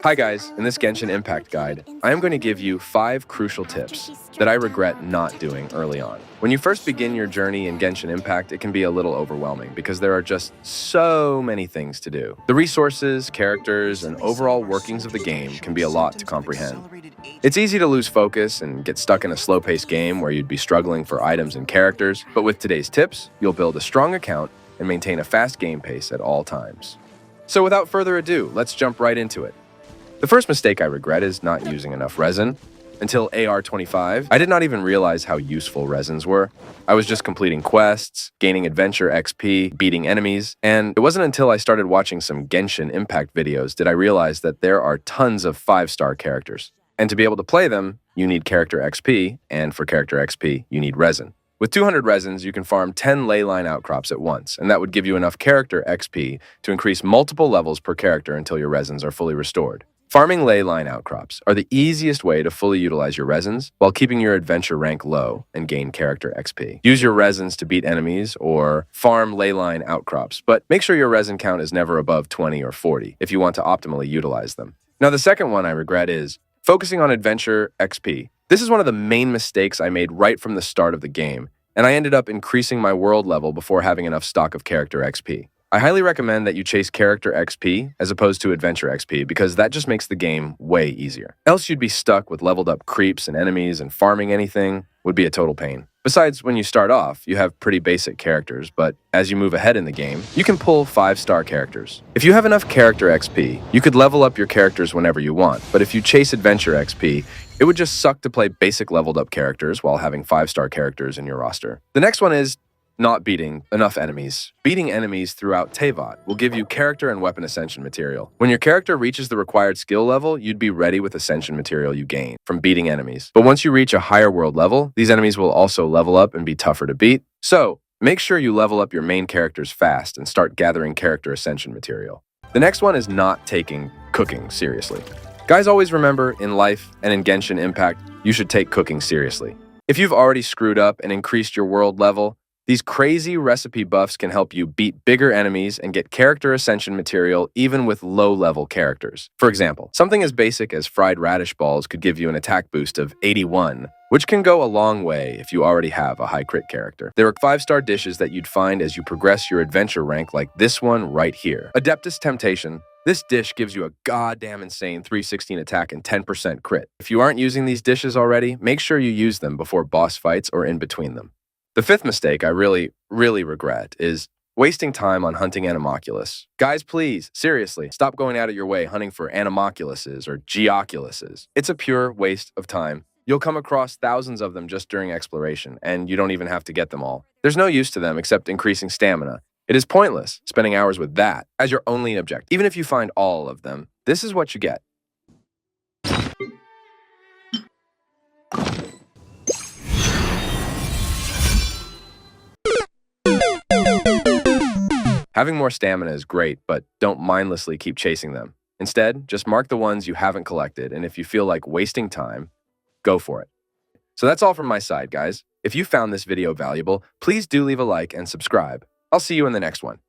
Hi guys, in this Genshin Impact guide, I am going to give you 5 crucial tips that I regret not doing early on. When you first begin your journey in Genshin Impact, it can be a little overwhelming because there are just so many things to do. The resources, characters, and overall workings of the game can be a lot to comprehend. It's easy to lose focus and get stuck in a slow-paced game where you'd be struggling for items and characters, but with today's tips, you'll build a strong account and maintain a fast game pace at all times. So without further ado, let's jump right into it. The first mistake I regret is not using enough resin. Until AR25, I did not even realize how useful resins were. I was just completing quests, gaining adventure XP, beating enemies, and it wasn't until I started watching some Genshin Impact videos did I realize that there are tons of 5-star characters. And to be able to play them, you need character XP, and for character XP, you need resin. With 200 resins, you can farm 10 leyline outcrops at once, and that would give you enough character XP to increase multiple levels per character until your resins are fully restored. Farming leyline outcrops are the easiest way to fully utilize your resins while keeping your adventure rank low and gain character XP. Use your resins to beat enemies or farm leyline outcrops, but make sure your resin count is never above 20 or 40 if you want to optimally utilize them. Now, the second one I regret is focusing on adventure XP. This is one of the main mistakes I made right from the start of the game, and I ended up increasing my world level before having enough stock of character XP. I highly recommend that you chase character XP as opposed to adventure XP because that just makes the game way easier. Else you'd be stuck with leveled up creeps and enemies, and farming anything would be a total pain. Besides, when you start off, you have pretty basic characters, but as you move ahead in the game, you can pull 5-star characters. If you have enough character XP, you could level up your characters whenever you want, but if you chase adventure XP, it would just suck to play basic leveled up characters while having 5-star characters in your roster. The next one is not beating enough enemies. Beating enemies throughout Teyvat will give you character and weapon ascension material. When your character reaches the required skill level, you'd be ready with ascension material you gain from beating enemies. But once you reach a higher world level, these enemies will also level up and be tougher to beat. So, make sure you level up your main characters fast and start gathering character ascension material. The next one is not taking cooking seriously. Guys, always remember, in life and in Genshin Impact, you should take cooking seriously. If you've already screwed up and increased your world level, these crazy recipe buffs can help you beat bigger enemies and get character ascension material even with low-level characters. For example, something as basic as fried radish balls could give you an attack boost of 81, which can go a long way if you already have a high crit character. There are 5-star dishes that you'd find as you progress your adventure rank, like this one right here. Adeptus Temptation. This dish gives you a goddamn insane 316 attack and 10% crit. If you aren't using these dishes already, make sure you use them before boss fights or in between them. The fifth mistake I really regret is wasting time on hunting Animoculuses. Guys, please, seriously, stop going out of your way hunting for Animoculuses or Geoculuses. It's a pure waste of time. You'll come across thousands of them just during exploration, and you don't even have to get them all. There's no use to them except increasing stamina. It is pointless spending hours with that as your only objective. Even if you find all of them, this is what you get. Having more stamina is great, but don't mindlessly keep chasing them. Instead, just mark the ones you haven't collected, and if you feel like wasting time, go for it. So that's all from my side, guys. If you found this video valuable, please do leave a like and subscribe. I'll see you in the next one.